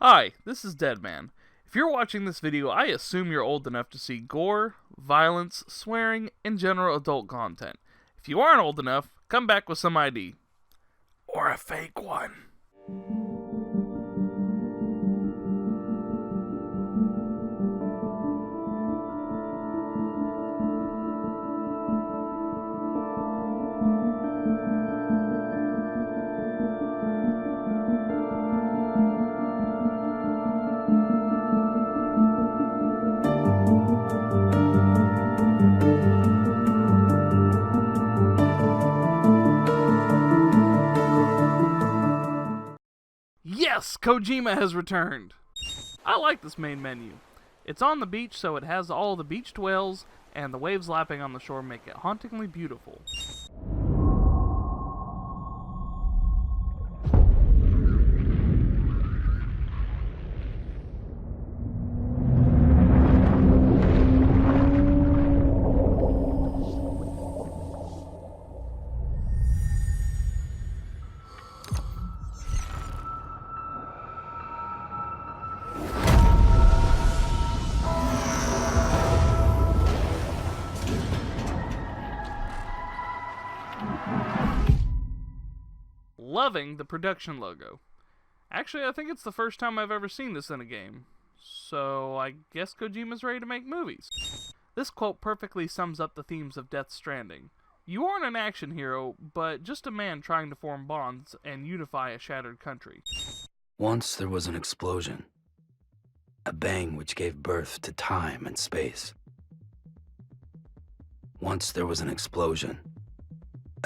Hi, this is DEDMan. If you're watching this video, I assume you're old enough to see gore, violence, swearing, and general adult content. If you aren't old enough, come back with some ID. Or a fake one. Yes, Kojima has returned! I like this main menu. It's on the beach, so it has all the beached whales, and the waves lapping on the shore make it hauntingly beautiful. Loving the production logo. Actually, I think it's the first time I've ever seen this in a game. So, I guess Kojima's ready to make movies. This quote perfectly sums up the themes of Death Stranding. You aren't an action hero, but just a man trying to form bonds and unify a shattered country. Once there was an explosion. A bang which gave birth to time and space. Once there was an explosion.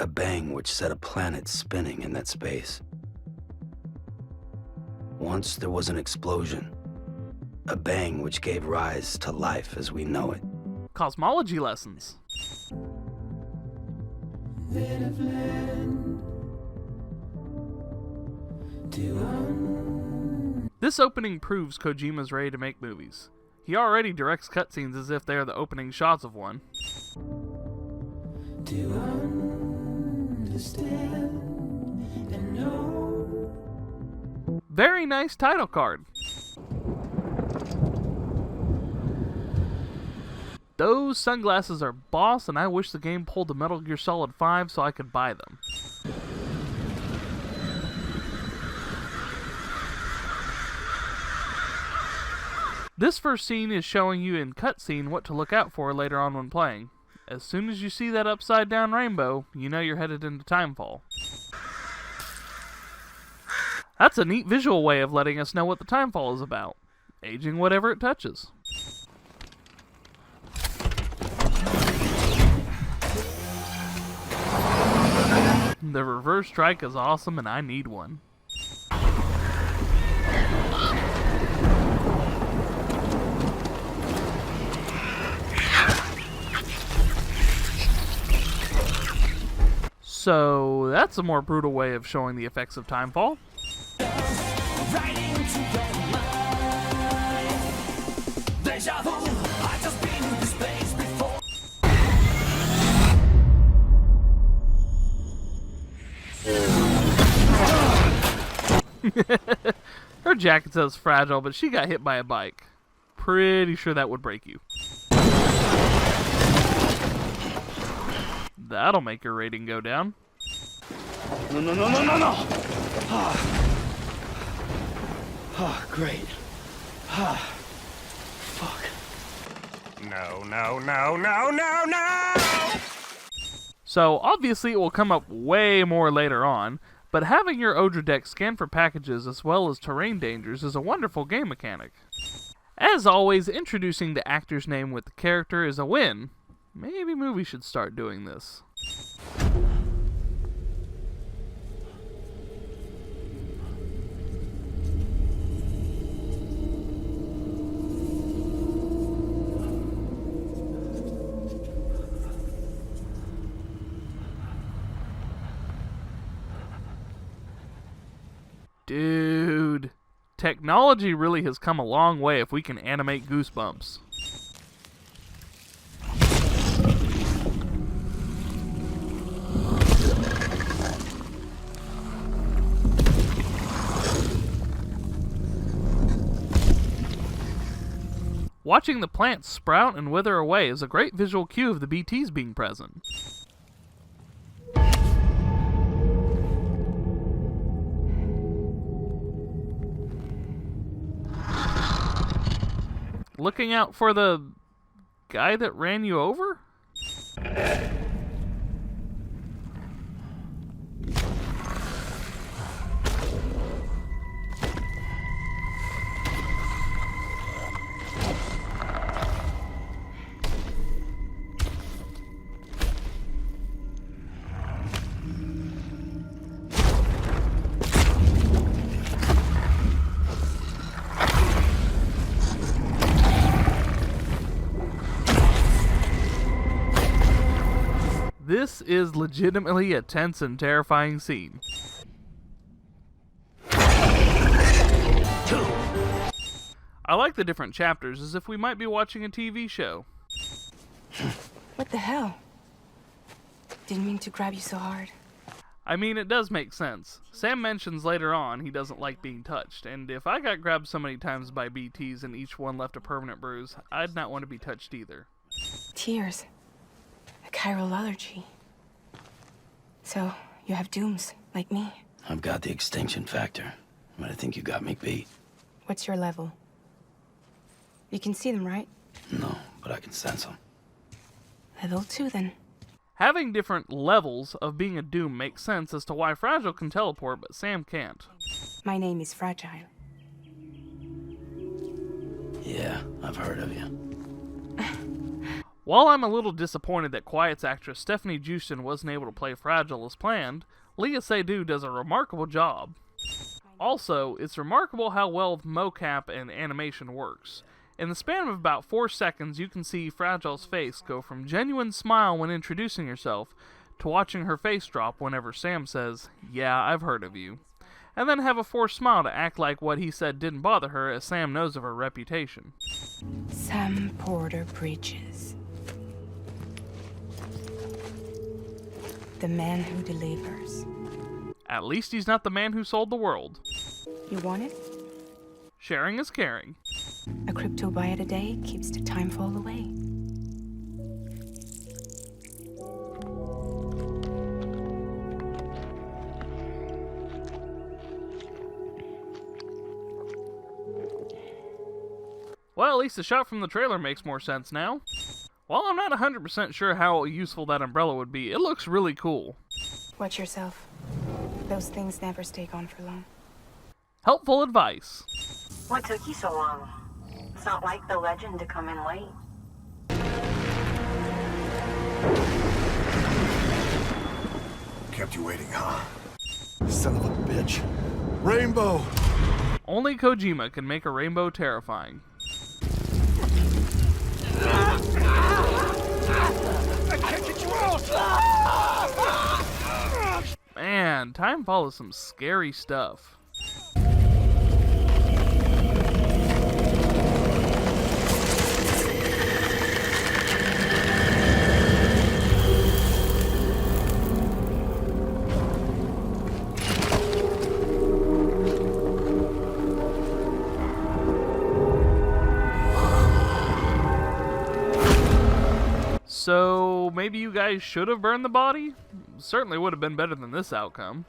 A bang which set a planet spinning in that space. Once there was an explosion. A bang which gave rise to life as we know it. Cosmology lessons. This opening proves Kojima's ready to make movies. He already directs cutscenes as if they are the opening shots of one. And know. Very nice title card. Those sunglasses are boss, and I wish the game pulled a Metal Gear Solid 5 so I could buy them. This first scene is showing you in cutscene what to look out for later on when playing. As soon as you see that upside down rainbow, you know you're headed into Timefall. That's a neat visual way of letting us know what the Timefall is about. Aging whatever it touches. The reverse strike is awesome and I need one. So, that's a more brutal way of showing the effects of Timefall. Deja vu, I just been in this place before. Her jacket says fragile, but she got hit by a bike. Pretty sure that would break you. That'll make your rating go down. No. Great. Fuck. No. So, obviously it will come up way more later on, but having your Odra deck scan for packages as well as terrain dangers is a wonderful game mechanic. As always, introducing the actor's name with the character is a win. Maybe movies should start doing this. Dude, technology really has come a long way if we can animate goosebumps. Watching the plants sprout and wither away is a great visual cue of the BTs being present. Looking out for the guy that ran you over? This is legitimately a tense and terrifying scene. I like the different chapters as if we might be watching a TV show. What the hell? Didn't mean to grab you so hard. I mean, it does make sense. Sam mentions later on he doesn't like being touched, and if I got grabbed so many times by BTs and each one left a permanent bruise, I'd not want to be touched either. Tears. A chiral allergy. So, you have dooms, like me. I've got the extinction factor, but I think you got me beat. What's your level? You can see them, right? No, but I can sense them. Level 2, then. Having different levels of being a doom makes sense as to why Fragile can teleport, but Sam can't. My name is Fragile. Yeah, I've heard of you. While I'm a little disappointed that Quiet's actress Stephanie Houston wasn't able to play Fragile as planned, Leah Seydoux does a remarkable job. Also, it's remarkable how well mocap and animation works. In the span of about 4 seconds, you can see Fragile's face go from genuine smile when introducing herself to watching her face drop whenever Sam says, "Yeah, I've heard of you," and then have a forced smile to act like what he said didn't bother her, as Sam knows of her reputation. Sam Porter Bridges. The man who delivers. At least he's not the man who sold the world. You want it? Sharing is caring. A crypto byte a day keeps the time fall away. Well, at least the shot from the trailer makes more sense now. While I'm not 100% sure how useful that umbrella would be, it looks really cool. Watch yourself. Those things never stay gone for long. Helpful advice. What took you so long? It's not like the legend to come in late. Kept you waiting, huh? Son of a bitch. Rainbow! Only Kojima can make a rainbow terrifying. I can't get you out! Man, Timefall is some scary stuff. So, maybe you guys should have burned the body? Certainly would have been better than this outcome.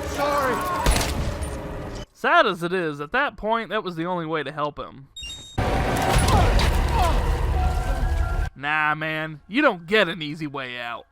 Sorry! Sad as it is, at that point, that was the only way to help him. Nah, man, you don't get an easy way out.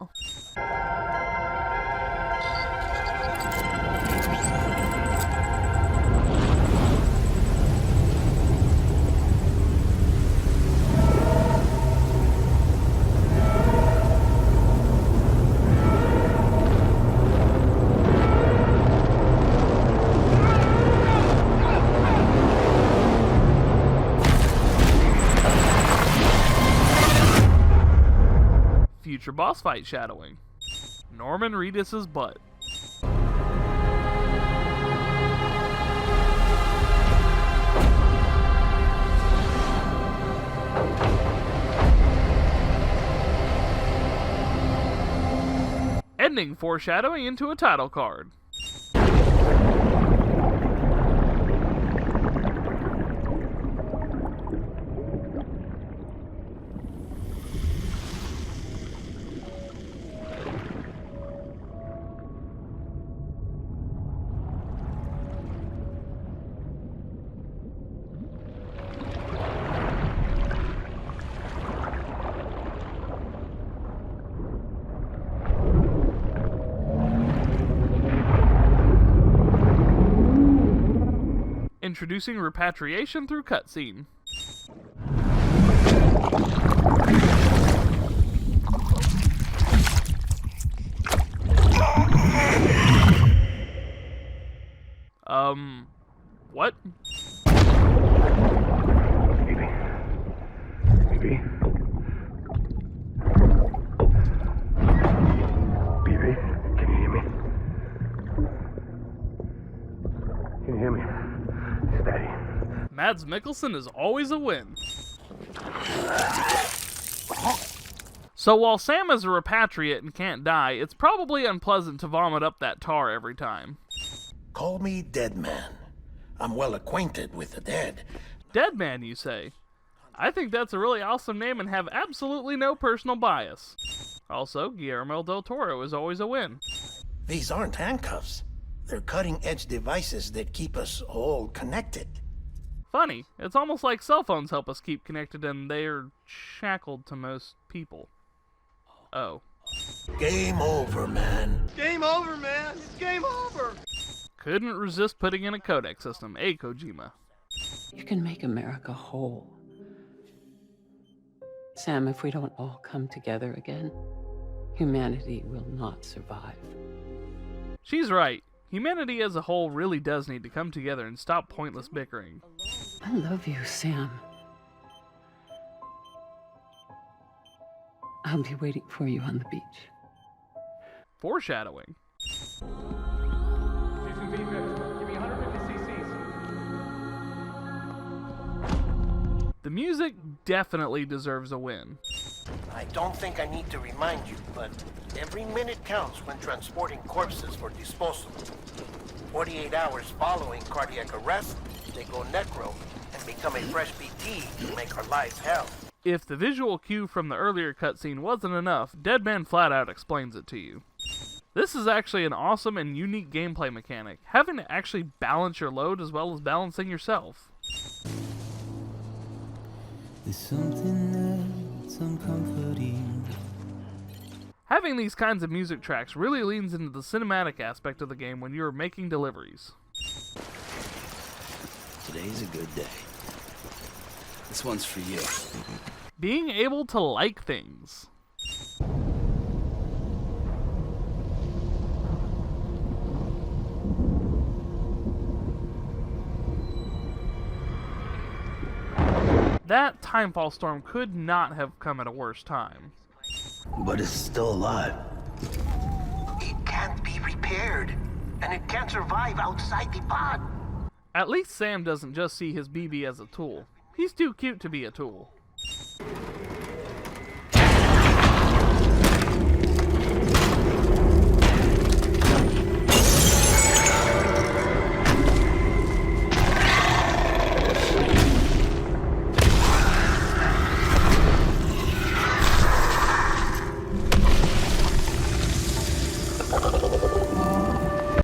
Future boss fight shadowing. Norman Reedus' butt. Ending foreshadowing into a title card. Introducing repatriation through cutscene. What? Baby. Baby. Baby, can you hear me? Can you hear me? It's Daddy. Mads Mikkelsen is always a win. So while Sam is a repatriate and can't die, it's probably unpleasant to vomit up that tar every time. Call me DEDMan. I'm well acquainted with the dead. DEDMan, you say? I think that's a really awesome name and have absolutely no personal bias. Also, Guillermo del Toro is always a win. These aren't handcuffs. They're cutting-edge devices that keep us all connected. Funny, it's almost like cell phones help us keep connected and they're shackled to most people. Oh. Game over, man. Game over, man. It's game over. Couldn't resist putting in a codec system, Kojima. You can make America whole. Sam, if we don't all come together again, humanity will not survive. She's right. Humanity as a whole really does need to come together and stop pointless bickering. I love you, Sam. I'll be waiting for you on the beach. Foreshadowing. The music definitely deserves a win. I don't think I need to remind you, but every minute counts when transporting corpses for disposal. 48 hours following cardiac arrest, they go necro and become a fresh BT to make our lives hell. If the visual cue from the earlier cutscene wasn't enough, DEDMan flat out explains it to you. This is actually an awesome and unique gameplay mechanic, having to actually balance your load as well as balancing yourself. There's something that's uncomforting. Having these kinds of music tracks really leans into the cinematic aspect of the game when you are making deliveries. Today's a good day. This one's for you. Being able to like things. That timefall storm could not have come at a worse time. But it's still alive. It can't be repaired, and it can't survive outside the pod. At least Sam doesn't just see his BB as a tool. He's too cute to be a tool.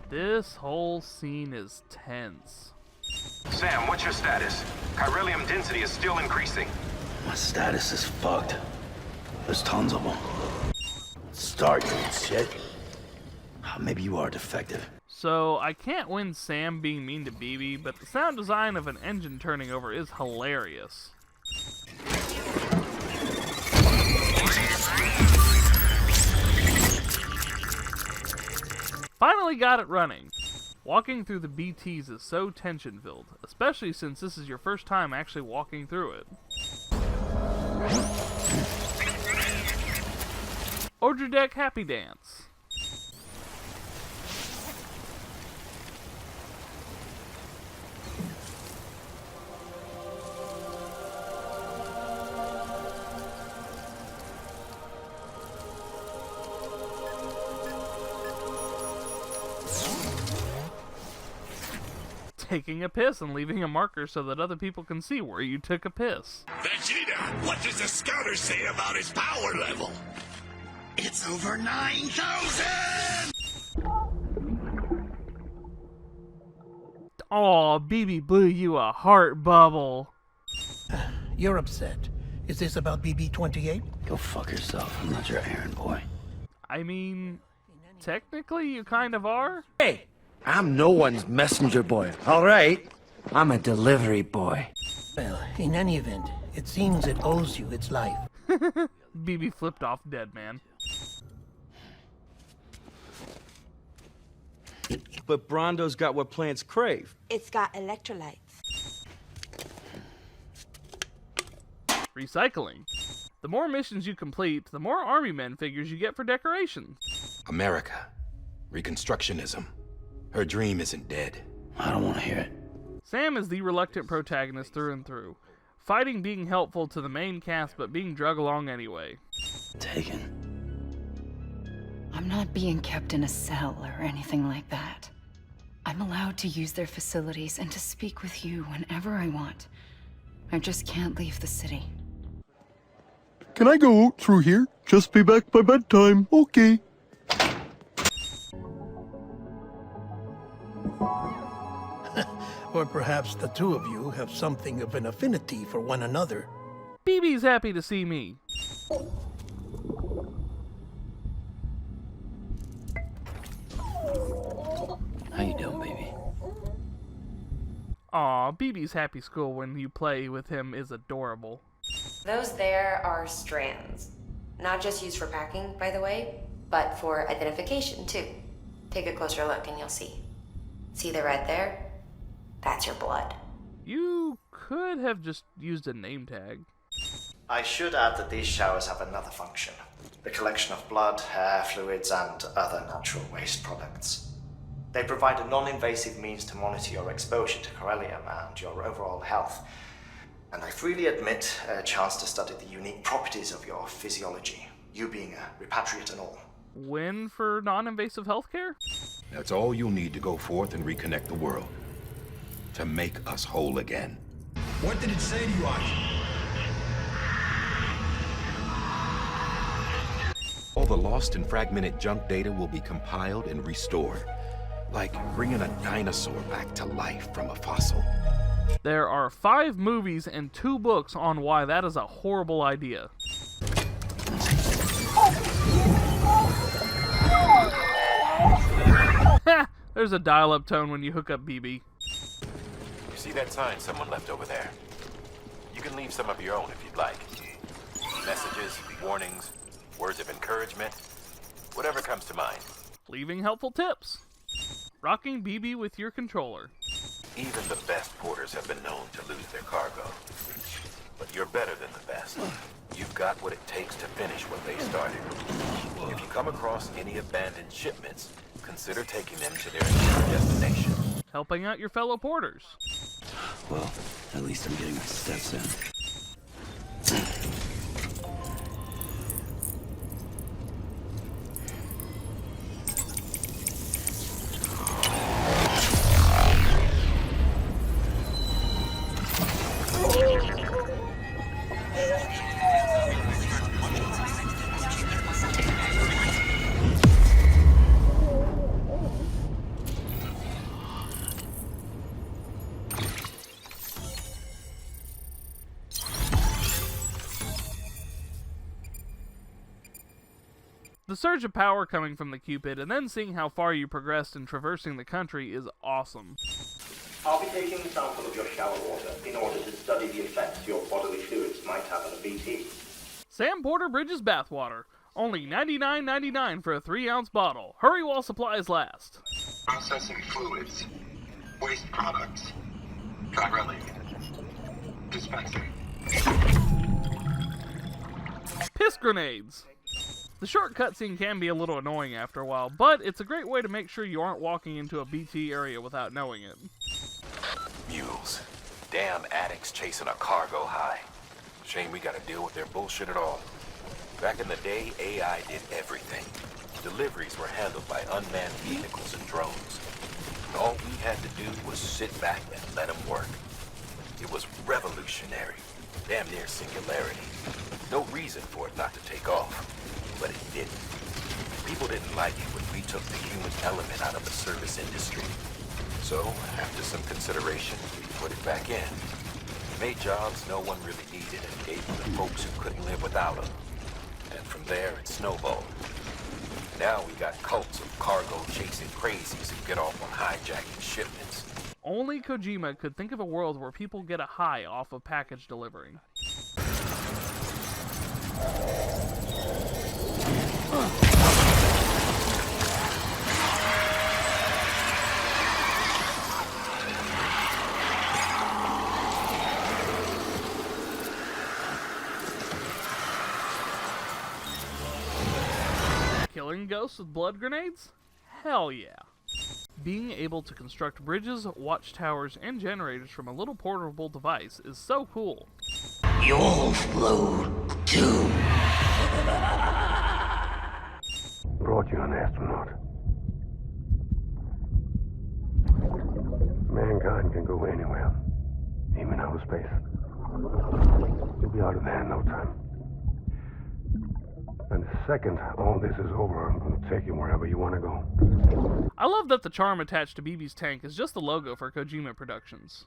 This whole scene is tense. Sam, what's your status? Chiralium density is still increasing. My status is fucked. There's tons of them. Start, you shit. Maybe you are defective. So, I can't win Sam being mean to BB, but the sound design of an engine turning over is hilarious. Finally got it running. Walking through the BTs is so tension-filled, especially since this is your first time actually walking through it. Order Deck Happy Dance. taking a piss and leaving a marker so that other people can see where you took a piss. Vegeta, what does the scouter say about his power level? It's over 9,000! Aw, BB blew you a heart bubble. You're upset. Is this about BB-28? Go fuck yourself. I'm not your errand boy. I mean, technically you kind of are. Hey, I'm no one's messenger boy, all right? I'm a delivery boy. Well, in any event, it seems it owes you its life. BB flipped off DEDMan. But Brondo's got what plants crave. It's got electrolytes. Recycling. The more missions you complete, the more army men figures you get for decorations. America. Reconstructionism. Her dream isn't dead. I don't want to hear it. Sam is the reluctant protagonist through and through, fighting being helpful to the main cast but being drug along anyway. Taken. I'm not being kept in a cell or anything like that. I'm allowed to use their facilities and to speak with you whenever I want. I just can't leave the city. Can I go out through here? Just be back by bedtime, okay. Or perhaps the two of you have something of an affinity for one another. BB's happy to see me. How you doing, baby? Aw, BB's happy school when you play with him is adorable. Those there are strands. Not just used for packing, by the way, but for identification too. Take a closer look and you'll see. See the red there? That's your blood. You could have just used a name tag. I should add that these showers have another function. The collection of blood, hair, fluids, and other natural waste products. They provide a non-invasive means to monitor your exposure to corellium and your overall health. And I freely admit a chance to study the unique properties of your physiology, you being a repatriate and all. Win for non-invasive healthcare? That's all you'll need to go forth and reconnect the world. To make us whole again. What did it say to you, Aki? All the lost and fragmented junk data will be compiled and restored. Like bringing a dinosaur back to life from a fossil. There are 5 movies and 2 books on why that is a horrible idea. There's a dial-up tone when you hook up BB. You see that sign someone left over there? You can leave some of your own if you'd like. Messages, warnings, words of encouragement, whatever comes to mind. Leaving helpful tips. Rocking BB with your controller. Even the best porters have been known to lose their cargo. But you're better than the best. You've got what it takes to finish what they started. If you come across any abandoned shipments, consider taking them to their destination. Helping out your fellow porters. Well, at least I'm getting my steps in. The surge of power coming from the Cupid, and then seeing how far you progressed in traversing the country is awesome. I'll be taking a sample of your shower water in order to study the effects your bodily fluids might have on a BT. Sam Porter Bridges bathwater. Only $99.99 for a 3-ounce bottle. Hurry while supplies last. Processing fluids. Waste products. Corellium. Dispensing. Piss grenades. The short cutscene can be a little annoying after a while, but it's a great way to make sure you aren't walking into a BT area without knowing it. Mules. Damn addicts chasing a cargo high. Shame we gotta deal with their bullshit at all. Back in the day, AI did everything. Deliveries were handled by unmanned vehicles and drones. All we had to do was sit back and let them work. It was revolutionary, damn near singularity. No reason for it not to take off, but it didn't. People didn't like it when we took the human element out of the service industry. So, after some consideration, we put it back in. Made jobs no one really needed and gave them to folks who couldn't live without them. And from there, it snowballed. Now we got cults of cargo-chasing crazies who get off on hijacking shipments. Only Kojima could think of a world where people get a high off of package delivering. Killing ghosts with blood grenades? Hell yeah. Being able to construct bridges, watchtowers, and generators from a little portable device is so cool. You'll flow too. Brought you an astronaut. Mankind can go anywhere, even outer space. You'll be out of there in no time. And the second all this is over, I'm going to take you wherever you want to go. I love that the charm attached to BB's tank is just the logo for Kojima Productions.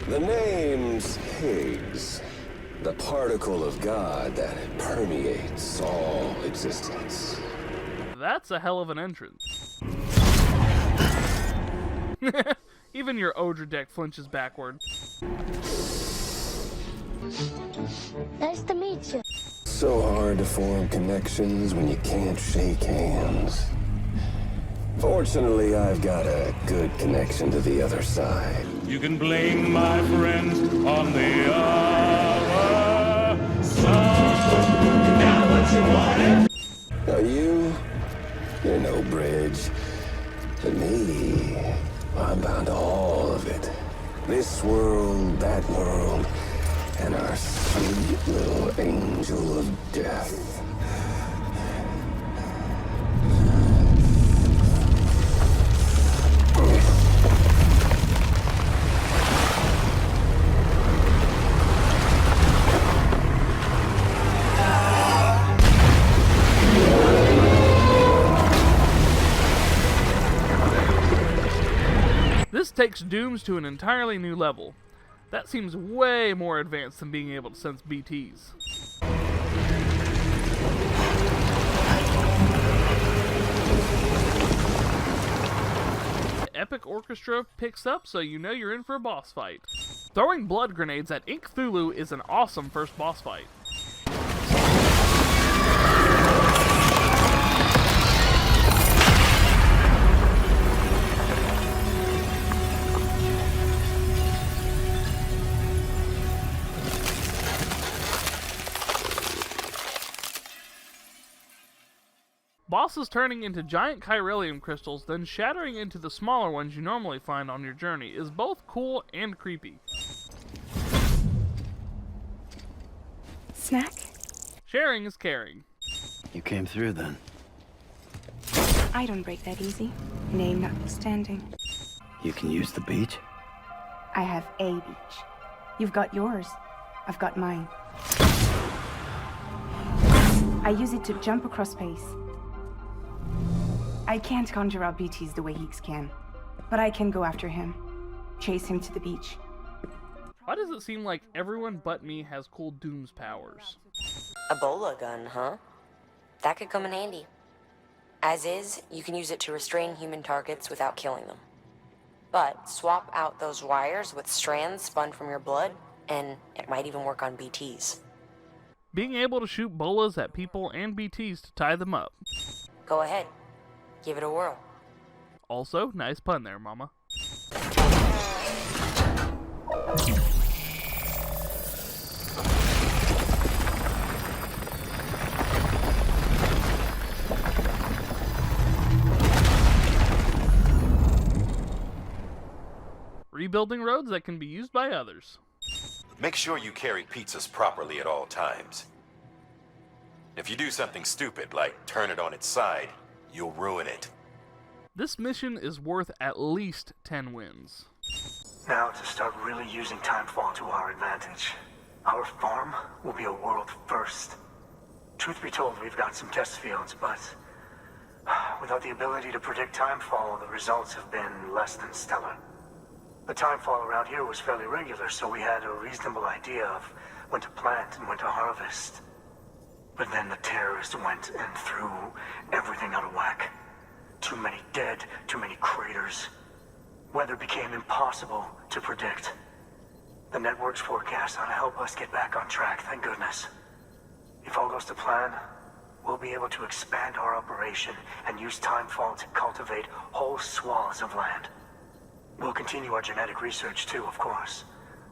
The name's Higgs, the particle of God that permeates all existence. That's a hell of an entrance. Even your Odra deck flinches backward. Nice to meet you. So hard to form connections when you can't shake hands. Fortunately, I've got a good connection to the other side. You can blame my friends on the other side. Now what you wanted? Now you're no bridge. But me, I'm bound to all of it. This world, that world, and our sweet little angel of death. This takes Dooms to an entirely new level. That seems way more advanced than being able to sense BTs. The epic orchestra picks up, so you know you're in for a boss fight. Throwing blood grenades at Ink Thulu is an awesome first boss fight. Bosses turning into giant chiralium crystals, then shattering into the smaller ones you normally find on your journey is both cool and creepy. Snack? Sharing is caring. You came through then. I don't break that easy. Name notwithstanding. You can use the beach? I have a beach. You've got yours. I've got mine. I use it to jump across space. I can't conjure out BTs the way Higgs can, but I can go after him, chase him to the beach. Why does it seem like everyone but me has cool Doom's powers? Ebola gun, huh? That could come in handy. As is, you can use it to restrain human targets without killing them. But swap out those wires with strands spun from your blood, and it might even work on BTs. Being able to shoot bolas at people and BTs to tie them up. Go ahead. Give it a whirl. Also, nice pun there, mama. Rebuilding roads that can be used by others. Make sure you carry pizzas properly at all times. If you do something stupid, like turn it on its side, you'll ruin it. This mission is worth at least 10 wins. Now to start really using timefall to our advantage. Our farm will be a world first. Truth be told, we've got some test fields, but without the ability to predict timefall, the results have been less than stellar. The timefall around here was fairly regular, so we had a reasonable idea of when to plant and when to harvest. But then the terrorists went and threw everything out of whack. Too many dead, too many craters. Weather became impossible to predict. The network's forecast ought to help us get back on track, thank goodness. If all goes to plan, we'll be able to expand our operation and use timefall to cultivate whole swaths of land. We'll continue our genetic research too, of course,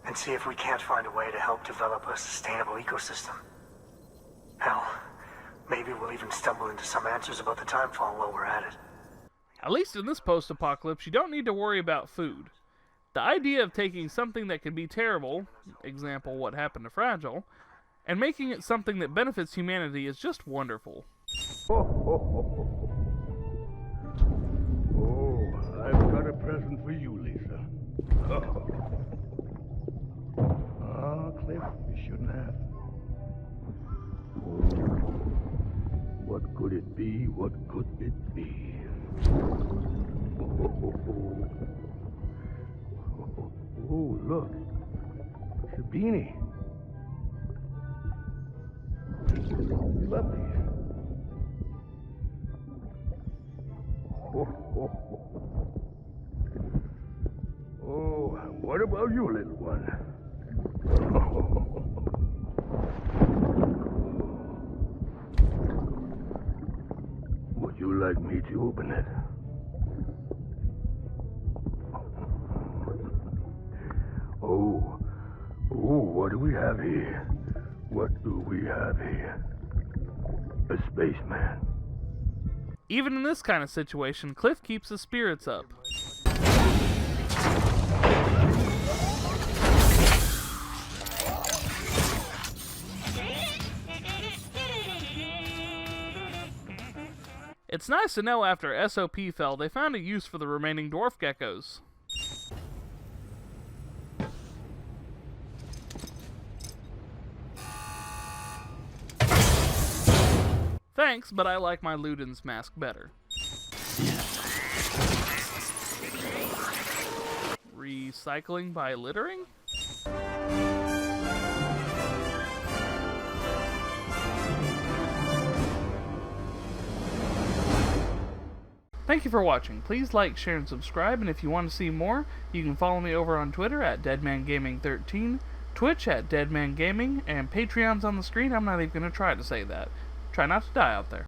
and see if we can't find a way to help develop a sustainable ecosystem. Hell, maybe we'll even stumble into some answers about the timefall while we're at it. At least in this post-apocalypse, you don't need to worry about food. The idea of taking something that can be terrible, example what happened to Fragile, and making it something that benefits humanity is just wonderful. Oh, I've got a present for you, Lisa. Cliff, you shouldn't have. What could it be? What could it be? Oh, look. It's a beanie. Lovely. Oh, what about you, little one? Would you like me to open it? Oh, what do we have here? What do we have here? A spaceman. Even in this kind of situation, Cliff keeps his spirits up. It's nice to know after SOP fell, they found a use for the remaining dwarf geckos. Thanks, but I like my Luden's mask better. Recycling by littering? Thank you for watching. Please like, share, and subscribe, and if you want to see more, you can follow me over on Twitter at DEDManGaming13, Twitch at DEDManGaming, and Patreon's on the screen. I'm not even going to try to say that. Try not to die out there.